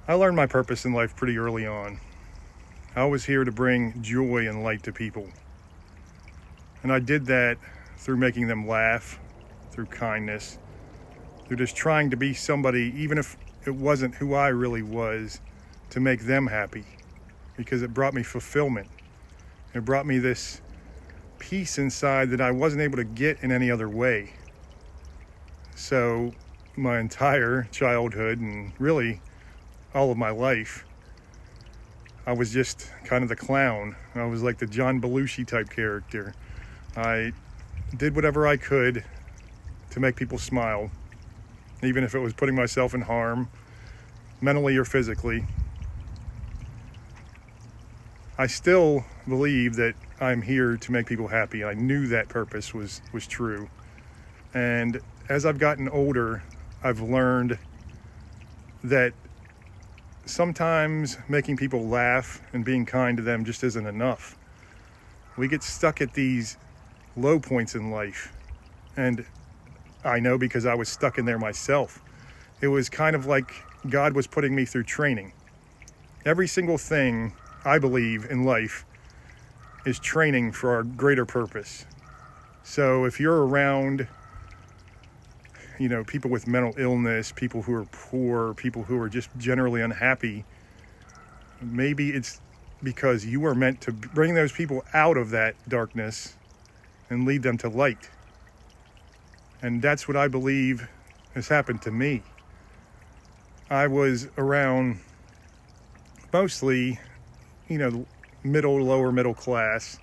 I learned my purpose in life pretty early on. I was here to bring joy and light to people. And I did that through making them laugh, through kindness, through just trying to be somebody, even if it wasn't who I really was, to make them happy. Because it brought me fulfillment. It brought me this peace inside that I wasn't able to get in any other way. So my entire childhood and really all of my life, I was just kind of the clown. I was like the John Belushi type character. I did whatever I could to make people smile, even if it was putting myself in harm, mentally or physically. I still believe that I'm here to make people happy. I knew that purpose was true. And as I've gotten older, I've learned that sometimes making people laugh and being kind to them just isn't enough. We get stuck at these low points in life. And I know because I was stuck in there myself. It was kind of like God was putting me through training. Every single thing I believe in life is training for our greater purpose. So if you're around, people with mental illness, people who are poor, people who are just generally unhappy, maybe it's because you are meant to bring those people out of that darkness and lead them to light. And that's what I believe has happened to me. I was around mostly, lower middle class,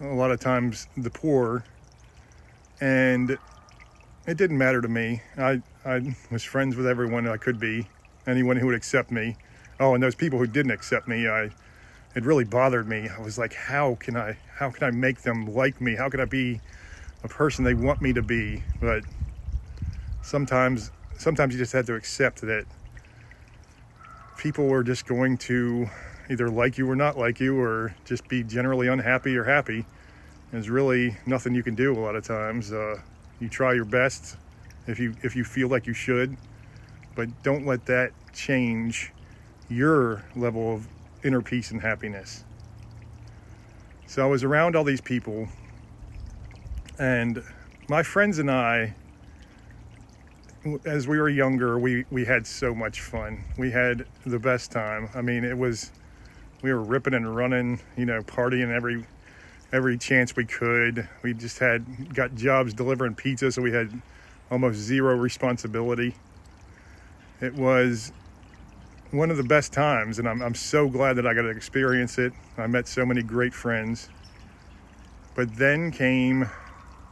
a lot of times the poor, and it didn't matter to me. I was friends with everyone I could be, anyone who would accept me. Oh, and those people who didn't accept me, it really bothered me. I was like, how can I make them like me? How can I be a person they want me to be? But sometimes you just have to accept that people are just going to either like you or not like you, or just be generally unhappy or happy. There's really nothing you can do a lot of times. You try your best if you feel like you should, but don't let that change your level of inner peace and happiness. So I was around all these people, and my friends and I, as we were younger, we had so much fun. We had the best time. I mean, we were ripping and running, partying every chance we could. We just got jobs delivering pizza, so we had almost zero responsibility. It was one of the best times, and I'm so glad that I got to experience it. I met so many great friends. But then came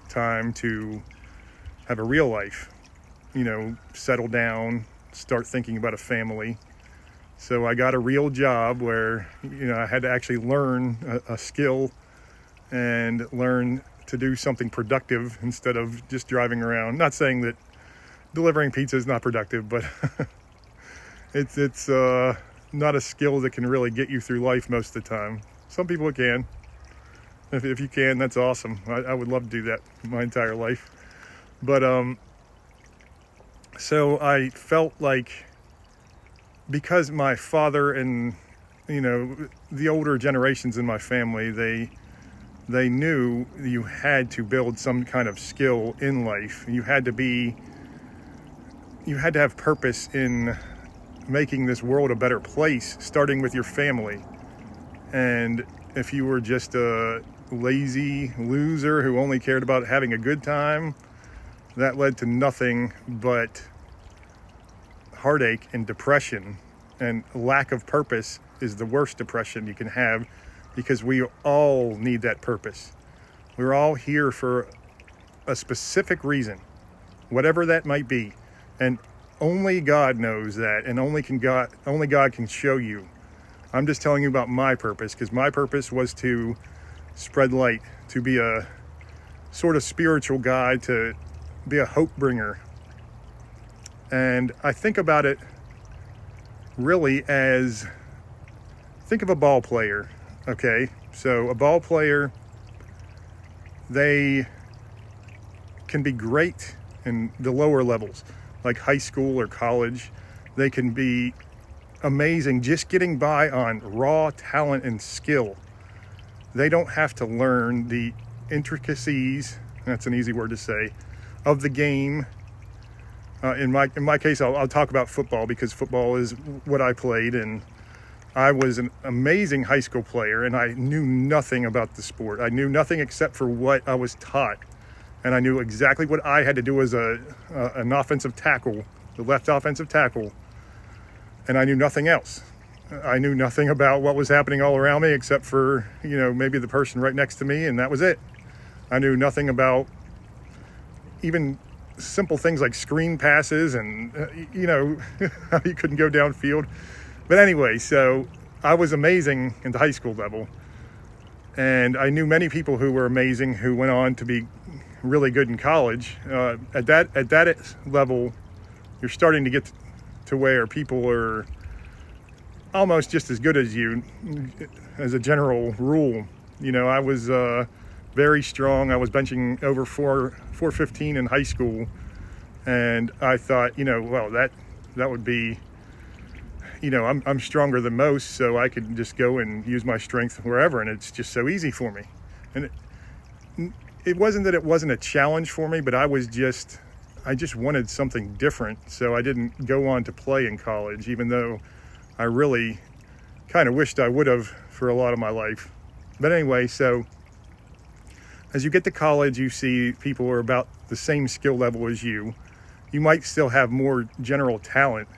time to have a real life, settle down, start thinking about a family. So I got a real job where, I had to actually learn a skill and learn to do something productive instead of just driving around. Not saying that delivering pizza is not productive, but it's not a skill that can really get you through life most of the time. Some people it can. If you can, that's awesome. I would love to do that my entire life. But so I felt like, because my father and the older generations in my family, they knew you had to build some kind of skill in life. You had to have purpose in making this world a better place, starting with your family. And if you were just a lazy loser who only cared about having a good time, that led to nothing but heartache and depression. And lack of purpose is the worst depression you can have, because we all need that purpose. We're all here for a specific reason, whatever that might be. And only God knows that, and only God can show you. I'm just telling you about my purpose, because my purpose was to spread light, to be a sort of spiritual guide, to be a hope bringer. And I think about it really as, think of a ball player, okay? So a ball player, they can be great in the lower levels, like high school or college. They can be amazing just getting by on raw talent and skill. They don't have to learn the intricacies, that's an easy word to say, of the game. In my case, I'll talk about football because football is what I played, and I was an amazing high school player, and I knew nothing about the sport. I knew nothing except for what I was taught, and I knew exactly what I had to do as an offensive tackle, the left offensive tackle, and I knew nothing else. I knew nothing about what was happening all around me except for, maybe the person right next to me, and that was it. I knew nothing about even simple things like screen passes and, how you couldn't go downfield. But anyway, so I was amazing at the high school level, and I knew many people who were amazing who went on to be really good in college. At that level, you're starting to get to where people are almost just as good as you, as a general rule. I was very strong. I was benching over 415 in high school, and I thought, well, that would be, I'm stronger than most, so I could just go and use my strength wherever, and it's just so easy for me. And it wasn't that it wasn't a challenge for me, but I just wanted something different, so I didn't go on to play in college, even though I really kind of wished I would have for a lot of my life. But anyway, so as you get to college, you see people who are about the same skill level as you. You might still have more general talent,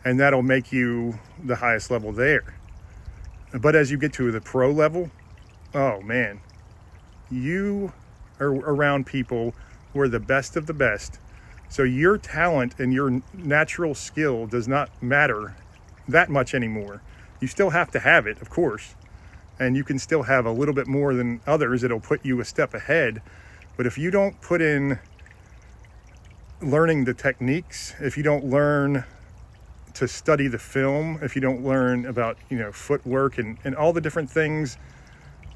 and that'll make you the highest level there. But as you get to the pro level, oh man, you are around people who are the best of the best. So your talent and your natural skill does not matter that much anymore. You still have to have it, of course, and you can still have a little bit more than others. It'll put you a step ahead. But if you don't put in learning the techniques, if you don't learn to study the film, if you don't learn about, footwork and all the different things,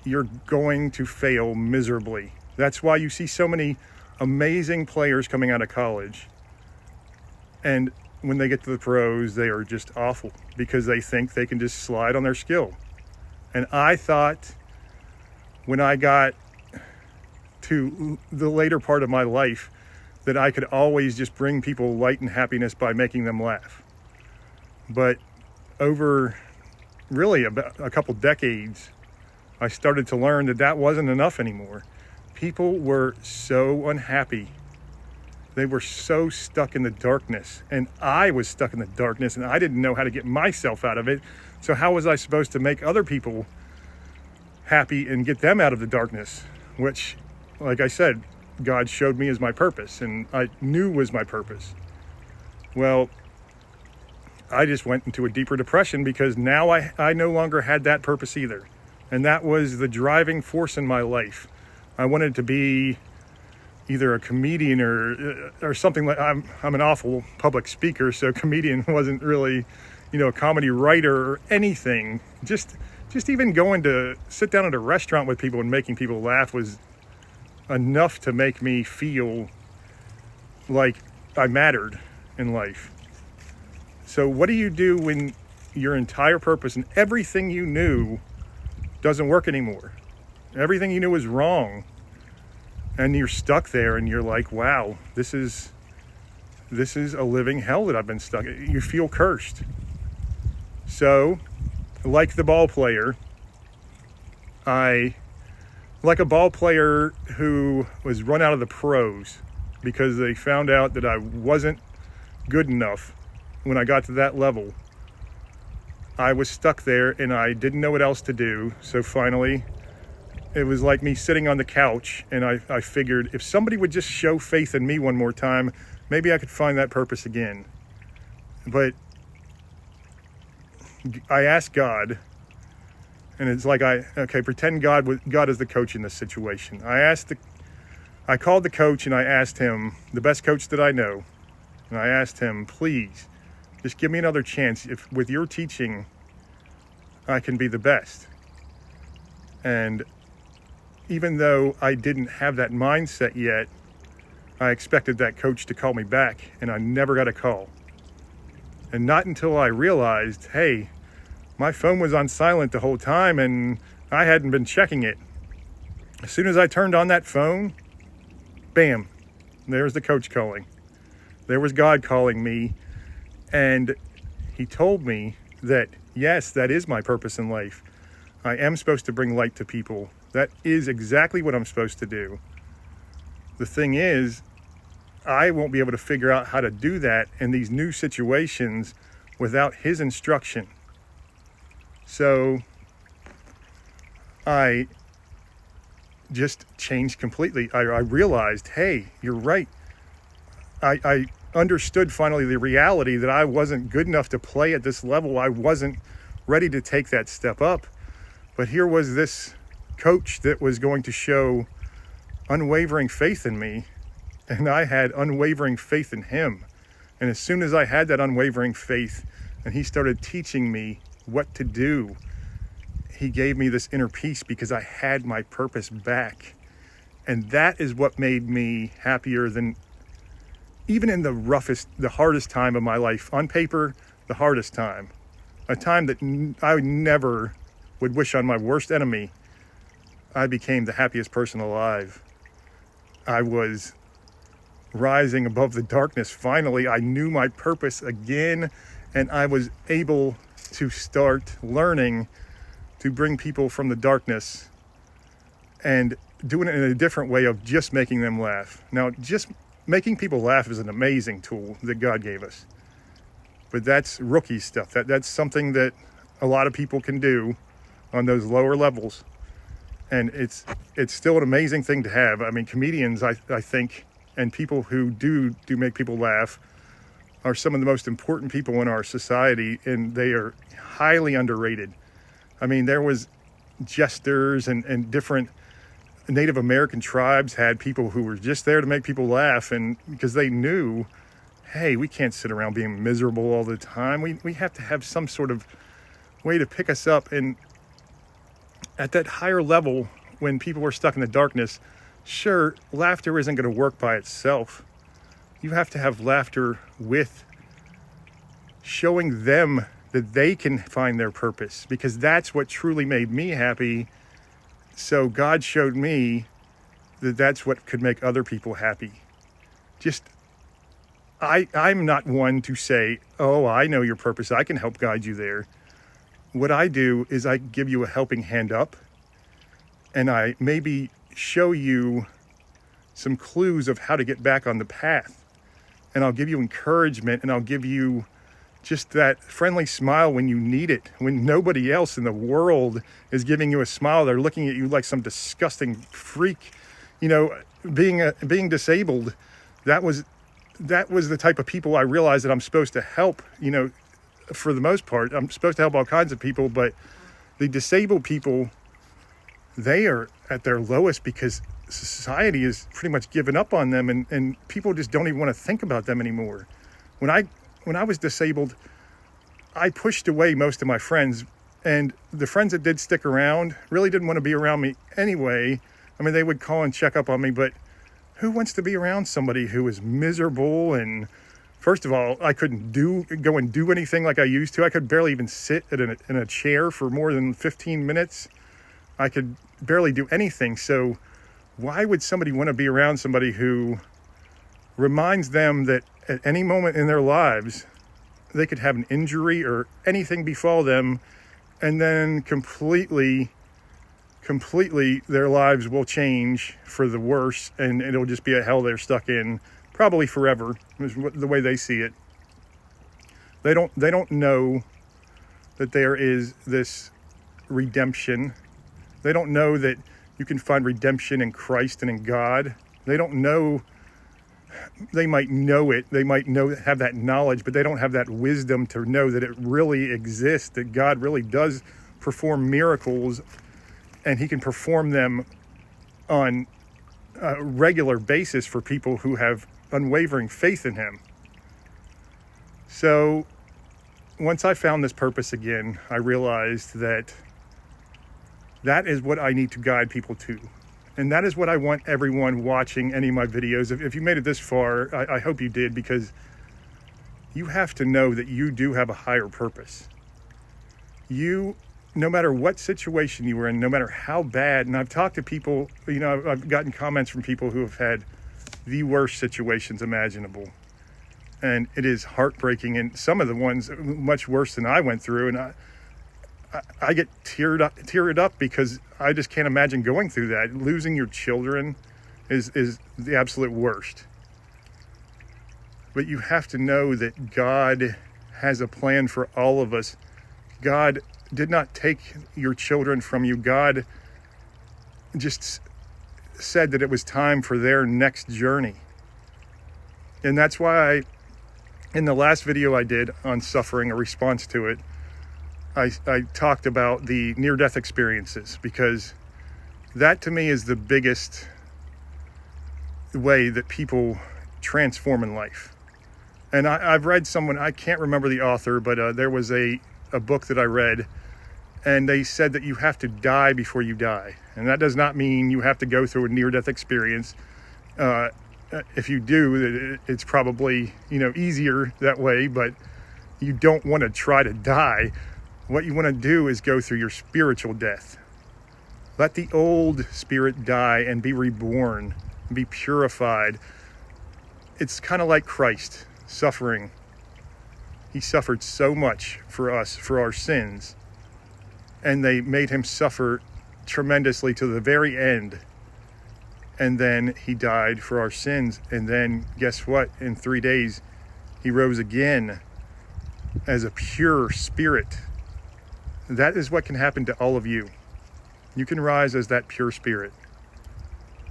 you're going to fail miserably. That's why you see so many amazing players coming out of college, and when they get to the pros, they are just awful because they think they can just slide on their skill. And I thought when I got to the later part of my life that I could always just bring people light and happiness by making them laugh. But over really about a couple decades, I started to learn that wasn't enough anymore. People were so unhappy. They were so stuck in the darkness, and I was stuck in the darkness, and I didn't know how to get myself out of it. So how was I supposed to make other people happy and get them out of the darkness, which, like I said, God showed me as my purpose, and I knew was my purpose? Well, I just went into a deeper depression because now I no longer had that purpose either. And that was the driving force in my life. I wanted to be either a comedian or something like, I'm an awful public speaker, so comedian wasn't really, a comedy writer or anything. Just even going to sit down at a restaurant with people and making people laugh was enough to make me feel like I mattered in life. So what do you do when your entire purpose and everything you knew doesn't work anymore? Everything you knew is wrong. And you're stuck there and you're like, wow, this is a living hell that I've been stuck in. You feel cursed. So, like the ball player, like a ball player who was run out of the pros because they found out that I wasn't good enough when I got to that level. I was stuck there and I didn't know what else to do. So finally, it was like me sitting on the couch, and I figured if somebody would just show faith in me one more time, maybe I could find that purpose again. But I asked God, and it's like pretend God is the coach in this situation. I called the coach and I asked him, the best coach that I know, and I asked him, please, just give me another chance. If with your teaching, I can be the best. And even though I didn't have that mindset yet, I expected that coach to call me back, and I never got a call. And not until I realized, hey, my phone was on silent the whole time and I hadn't been checking it. As soon as I turned on that phone, bam, there's the coach calling. There was God calling me, and he told me that, yes, that is my purpose in life. I am supposed to bring light to people. That is exactly what I'm supposed to do. The thing is, I won't be able to figure out how to do that in these new situations without his instruction. So I just changed completely. I realized, hey, you're right. I understood finally the reality that I wasn't good enough to play at this level. I wasn't ready to take that step up. But here was this coach that was going to show unwavering faith in me, and I had unwavering faith in him. And as soon as I had that unwavering faith and he started teaching me what to do, he gave me this inner peace because I had my purpose back. And that is what made me happier than even in the hardest time of my life. On paper, the hardest time. A time that I never would wish on my worst enemy. I became the happiest person alive. I was rising above the darkness. Finally, I knew my purpose again, and I was able to start learning to bring people from the darkness and doing it in a different way of just making them laugh. Now, just making people laugh is an amazing tool that God gave us. But that's rookie stuff. That's something that a lot of people can do on those lower levels. And it's still an amazing thing to have. I mean, comedians, I think, and people who do make people laugh are some of the most important people in our society, and they are highly underrated. I mean, there was jesters and different Native American tribes had people who were just there to make people laugh, and because they knew, hey, we can't sit around being miserable all the time. We have to have some sort of way to pick us up. And at that higher level, when people were stuck in the darkness, sure, laughter isn't going to work by itself. You have to have laughter with showing them that they can find their purpose, because that's what truly made me happy. So God showed me that that's what could make other people happy. I'm not one to say, oh, I know your purpose, I can help guide you there. What I do is I give you a helping hand up, and I maybe show you some clues of how to get back on the path. And I'll give you encouragement, and I'll give you just that friendly smile when you need it. When nobody else in the world is giving you a smile, they're looking at you like some disgusting freak. You know, being disabled, that was the type of people I realized that I'm supposed to help. You know, for the most part, I'm supposed to help all kinds of people, but the disabled people, they are at their lowest because society is pretty much given up on them, and people just don't even want to think about them anymore. When I was disabled, I pushed away most of my friends, and the friends that did stick around really didn't want to be around me anyway. I mean, they would call and check up on me, but who wants to be around somebody who is miserable? And first of all, I couldn't go and do anything like I used to. I could barely even sit in a chair for more than 15 minutes. I could barely do anything. So why would somebody want to be around somebody who reminds them that at any moment in their lives, they could have an injury or anything befall them, and then completely their lives will change for the worse, and it'll just be a hell they're stuck in, probably forever, is the way they see it. They don't know that there is this redemption. They don't know that you can find redemption in Christ and in God. They don't know. They might know it. They might have that knowledge, but they don't have that wisdom to know that it really exists, that God really does perform miracles, and he can perform them on a regular basis for people who have unwavering faith in him. So once I found this purpose again, I realized that is what I need to guide people to. And that is what I want everyone watching any of my videos. If you made it this far, I hope you did, because you have to know that you do have a higher purpose. No matter what situation you were in, no matter how bad, and I've talked to people, I've gotten comments from people who have had the worst situations imaginable. And it is heartbreaking, and some of the ones much worse than I went through. And I get teared up because I just can't imagine going through that. Losing your children is the absolute worst. But you have to know that God has a plan for all of us. God did not take your children from you. God just said that it was time for their next journey. And that's why in the last video I did on suffering, a response to it, I talked about the near-death experiences, because that to me is the biggest way that people transform in life. And I've read someone, I can't remember the author, but there was a book that I read, and they said that you have to die before you die. And that does not mean you have to go through a near-death experience. If you do, it's probably, easier that way, but you don't want to try to die. What you want to do is go through your spiritual death. Let the old spirit die and be reborn, be purified. It's kind of like Christ suffering. He suffered so much for us, for our sins, and they made him suffer tremendously to the very end. And then he died for our sins. And then guess what? In 3 days, he rose again as a pure spirit. That is what can happen to all of you. You can rise as that pure spirit.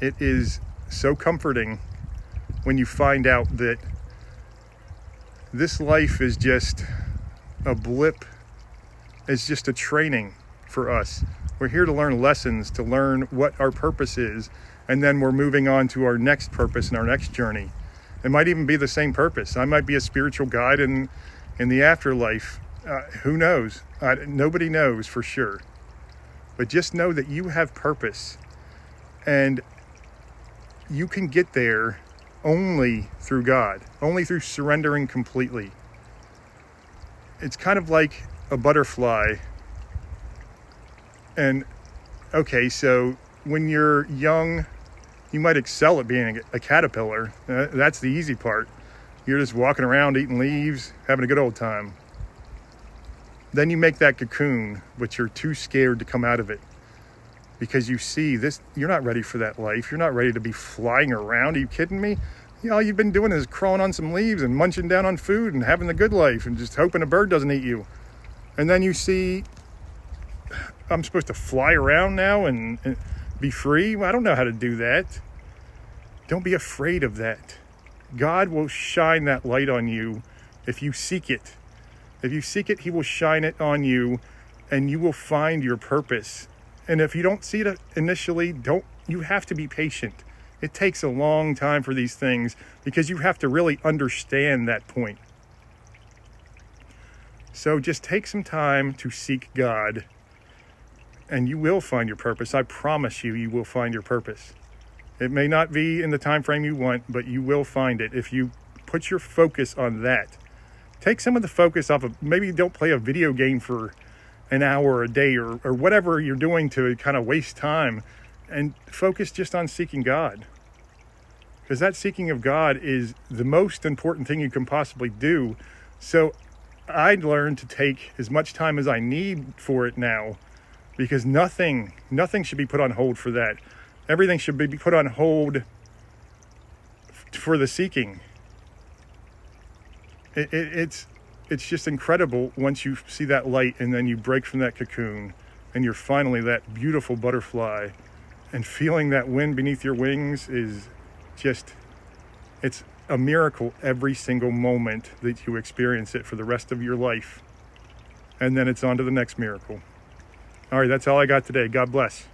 It is so comforting when you find out that this life is just a blip. It's just a training for us. We're here to learn lessons, to learn what our purpose is, and then we're moving on to our next purpose and our next journey. It might even be the same purpose. I might be a spiritual guide in the afterlife. Who knows? Nobody knows for sure. But just know that you have purpose, and you can get there only through God, only through surrendering completely. It's kind of like a butterfly. And okay, so when you're young, you might excel at being a caterpillar. That's the easy part. You're just walking around eating leaves, having a good old time. Then you make that cocoon, but you're too scared to come out of it because you see this, you're not ready for that life. You're not ready to be flying around. Are you kidding me? All you've been doing is crawling on some leaves and munching down on food and having the good life and just hoping a bird doesn't eat you. And then you see, I'm supposed to fly around now and be free. Well, I don't know how to do that. Don't be afraid of that. God will shine that light on you if you seek it. If you seek it, he will shine it on you and you will find your purpose. And if you don't see it initially, you have to be patient. It takes a long time for these things because you have to really understand that point. So just take some time to seek God and you will find your purpose. I promise you, you will find your purpose. It may not be in the time frame you want, but you will find it if you put your focus on that. Take some of the focus off of, maybe don't play a video game for an hour a day or whatever you're doing to kind of waste time, and focus just on seeking God. Because that seeking of God is the most important thing you can possibly do. So I learned to take as much time as I need for it now, because nothing should be put on hold for that. Everything should be put on hold for the seeking. It's just incredible once you see that light and then you break from that cocoon and you're finally that beautiful butterfly, and feeling that wind beneath your wings is just, it's a miracle every single moment that you experience it for the rest of your life. And then it's on to the next miracle. All right, that's all I got today. God bless.